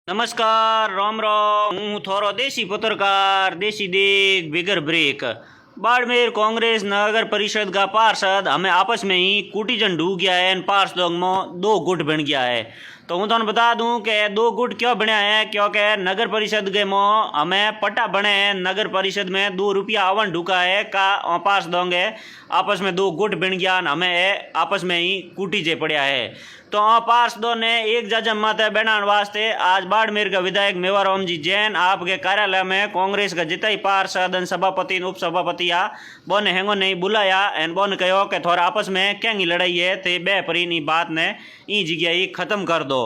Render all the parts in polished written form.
નમસ્કાર રામ રામ હું થોરો દેશી પत्रकार देशी देख बिगर ब्रेक बाड़मेर कांग्रेस नगर परिषद का पार्षद हमें आपस में ही कुटीजन ढूक गया है। पार्षदों में दो गुट बन गया है। तो हूँ तुम बता दूं कि दो गुट क्यों बने हैं, क्योंकि नगर परिषद के में हमें पट्टा बने हैं। नगर परिषद में ₹2 आवन ढुका है का पार्षदों के आपस में दो गुट बन गया, हमें आपस में ही कुटीजे पड़ा है। तो पार्षदों ने एक जजम मत बनाने वास्ते आज बाड़मेर का विधायक मेवाराम जी जैन आपके कार्यालय में कांग्रेस का जितना ही पार्षद सभापति उप सभापति आ बोने हैंगो नहीं बुलाया एन बोन कहो कि थोड़ा आपस में क्या लड़ाई है ते बे परी बात ने ई जगह ही खत्म कर दो।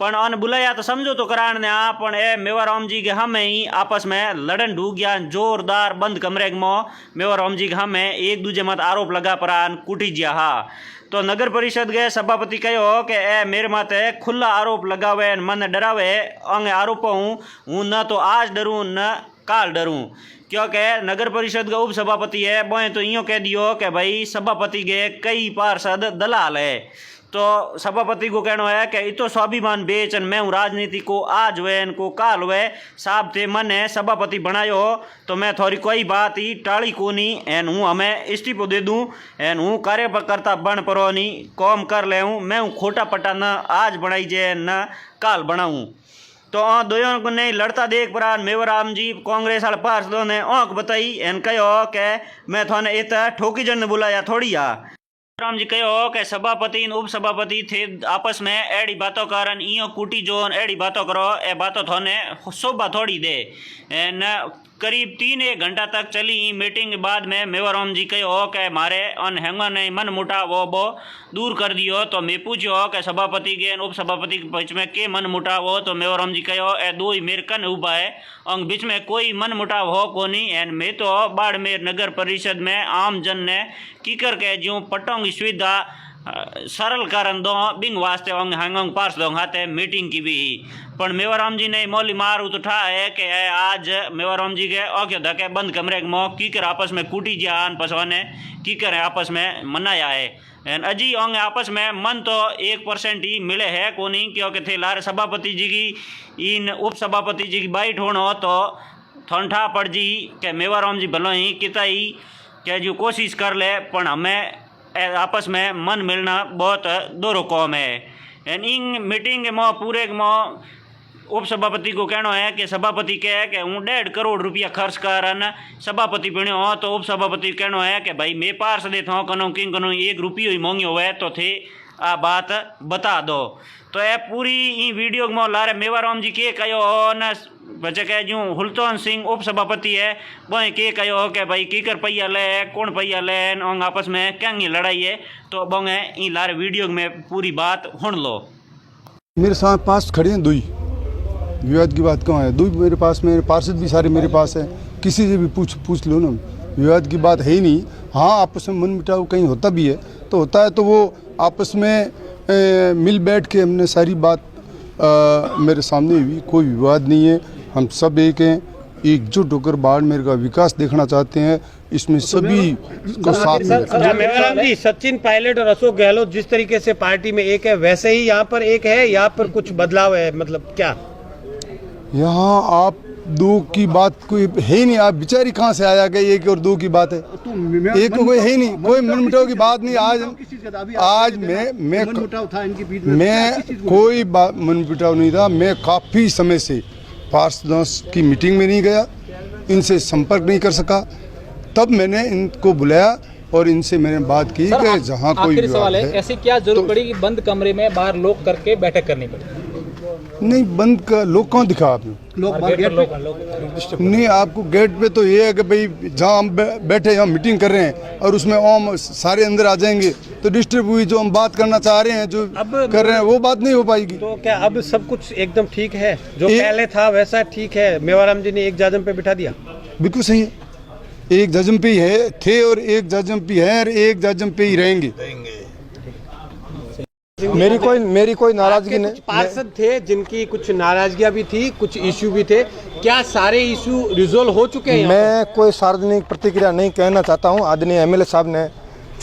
पण अन बुलाया तो समझो तो कराण ने पण ए मेवाराम जी के हमें ही आपस में लड़न ढूक गया जोरदार बंद कमरे में। मेवाराम जी के हमें एक दूजे मत आरोप लगा परान कुटी जिया हा। तो नगर परिषद के सभापति कहो कि ए मेरे माथे खुला आरोप लगावे मन डरावे अंग आरोप हूँ न तो आज डरूँ न काल डरूँ, क्योंकि नगर परिषद का उप सभापति है बोए तो यूँ कह दियो कि भाई सभापति के कई पार्षद दलाल है। तो सभापति को कहना है कि इतो स्वाभिमान बेचन मैं हूँ राजनीति को आज वे इनको काल वे साहब थे मन है सभापति बनायो तो मैं थोड़ी कोई बात ही टाली को नहीं एन हूँ हमें इस्तीफो दे दूँ एन हूँ कार्यकर्ता बन परो नहीं कौम कर ले हूँ मैं हूँ खोटा पटा न आज बनाई जे न काल बनाऊँ। तो दोनों को नहीं लड़ता देख परा मेवाराम जी कांग्रेस वाले पार्षदों ने आँख बताई एन कहो कि मैं थाने इत ठोकी जन बुलाया थोड़ी आ। राम जी कहो कि सभापति उप सभापति थे आपस में एड़ी बातों कारण इो कुटी जोन एड़ी बातों करो ए बातों थोने शोभा थोड़ी दे न करीब 3-1 घंटा तक चली मीटिंग के बाद में मेवाराम जी कहो कि मारे अन हैंगा नहीं मन मुटा वो दूर कर दियो। तो मैं पूछो कि सभापति के उप सभापति के बीच में के मन मुटाव हो, तो मेवाराम जी कहो ए दो ही मेरे कन उबा है अंग बीच में कोई मन मुटाव हो को नहीं। एन मैं तो बाड़मेर नगर परिषद में आम जन ने कीकर के जो पटों की सुविधा सरल कारण दो बिंग वास्ते अंग हांगोंग पार्स दो हाथे मीटिंग की भी। पर मेवाराम जी ने मौली मार उठा है कि आज मेवाराम जी के औके धके बंद कमरे में कीकर आपस में कुटी जान पसवाने कीकर आपस में मनाया है। एन अजी अंग आपस में मन तो 1% ही मिले है को नहीं, क्योंकि थे लारे सभापति जी की इन उप सभापति जी की बाइट होना तो ठंडा पड़ जी के मेवाराम जी भलो ही किता ही क्या जो कोशिश कर ले पण हमें आपस में मन मिलना बहुत दोरो कौम है। एन इन मीटिंग में पूरे में उप सभापति को कहना है कि सभापति कहे कि हूँ 1.5 करोड़ रुपया खर्च करन सभापति बनो हो, तो उप सभापति कहना है कि भाई मैं पार्स दे था कनो किंग कनो 1 रुपये ही मांगी हुए तो थे आ बात बता दो। तो ये पूरी वीडियो में लारे मेवाराम जी के कहो न बचे कह जूँ हुलतोन सिंह उप सभापति है वह के कहो कि भाई कीकर पैया ले कौन पैया ले आपस में क्या लड़ाई है। तो बोंगे इन लारे वीडियो में पूरी बात सुन लो। मेरे साथ पास खड़े हैं दुई विवाद की बात कहाँ है, दुई मेरे पास मेरे पार्षद भी सारे मेरे पास है, किसी से भी पूछ लो ना, विवाद की बात है ही नहीं। हाँ आपस में मन मिटाव कहीं होता भी है तो होता है, तो वो आपस में मिल बैठ के हमने सारी बात मेरे सामने हुई, कोई विवाद नहीं है। हम सब एक हैं, एकजुट होकर बाड़मेर का विकास देखना चाहते हैं, इसमें सभी को साथ में। मेवाराम जी सचिन पायलट और अशोक गहलोत जिस तरीके से पार्टी में एक है वैसे ही यहाँ पर एक है, यहाँ पर कुछ बदलाव है, मतलब क्या यहाँ आप दो की बात कोई है ही नहीं। आप बिचारी कहाँ से आया गए, एक और दो की बात है, एक तो कोई है ही नहीं, कोई मन मुटाव की बात नहीं। आज मैं कोई मन मुटाव नहीं था। मैं काफ़ी समय से पार्षदों की मीटिंग में नहीं गया, इनसे संपर्क नहीं कर सका, तब मैंने इनको बुलाया और इनसे मैंने बात की कि जहाँ कोई सवाल है ऐसी क्या जरूरत पड़ी कि बंद कमरे में बाहर लोग करके बैठक करनी पड़ी? नहीं बंद का लोग कौन दिखा आपने? लोग नहीं, आपको गेट पे तो ये है कि भाई जहाँ हम बैठे हम मीटिंग कर रहे हैं और उसमें हम सारे अंदर आ जाएंगे तो डिस्टर्ब हुई, जो हम बात करना चाह रहे हैं जो कर रहे हैं वो बात नहीं हो पाएगी। तो क्या अब सब कुछ एकदम ठीक है, जो पहले था वैसा ठीक है? मेवाराम जी ने एक जजम पे बिठा दिया, बिल्कुल सही है, एक जजम पे ही है थे और एक जजम पे है और एक जजम पे ही रहेंगे। मेरी कोई नाराजगी नहीं। पार्षद थे जिनकी कुछ नाराजगियां भी थी, कुछ इश्यू भी थे, क्या सारे इश्यू रिजोल्व हो चुके हैं? मैं कोई सार्वजनिक प्रतिक्रिया नहीं कहना चाहता हूं। आदरणीय एमएलए साहब ने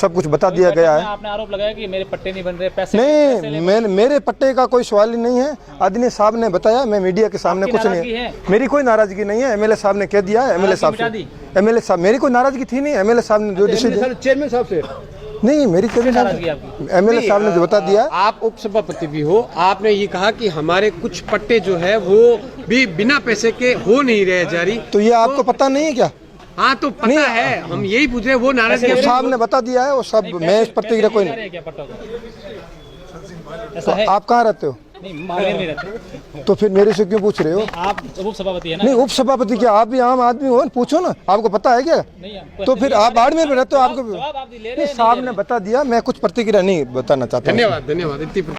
सब कुछ बता दिया गया है। आपने आरोप लगाया कि मेरे पट्टे नहीं बन रहे, पैसे नहीं, मेरे पट्टे का कोई सवाल ही नहीं है। आदमी साहब ने बताया, मैं मीडिया के सामने कुछ नहीं है। मेरी कोई नाराजगी नहीं है, एमएलए साहब ने कह दिया है। एमएलए साहब मेरी कोई नाराजगी थी नहीं, एमएलए साहब ने जो डिसीजन, चेयरमैन साहब से नहीं मेरी कभी एमएलए साहब ने जो बता दिया। आप उपसभापति भी हो, आपने ये कहा कि हमारे कुछ पट्टे जो है वो भी बिना पैसे के हो नहीं रहे जारी, तो ये आपको पता नहीं है क्या? हाँ तो पता है, हम यही पूछ रहे हैं, वो नाराजगी साहब ने बता दिया है वो सब, मैं इस प्रतिक्रिया कोई नहीं। ऐसा है? आप कहाँ रहते हो? नहीं, महावीर में रहते। तो फिर मेरे से क्यों पूछ रहे हो? आप उप सभापति है ना? नहीं, उप सभापति क्या, आप भी आम आदमी हो, पूछो ना, आपको पता है क्या? नहीं, तो फिर आप बाड़मेर में रहते हो, आपको जवाब आप ले रहे हैं, साहब ने बता दिया, मैं कुछ प्रतिक्रिया नहीं बताना चाहता। धन्यवाद, धन्यवाद। इतनी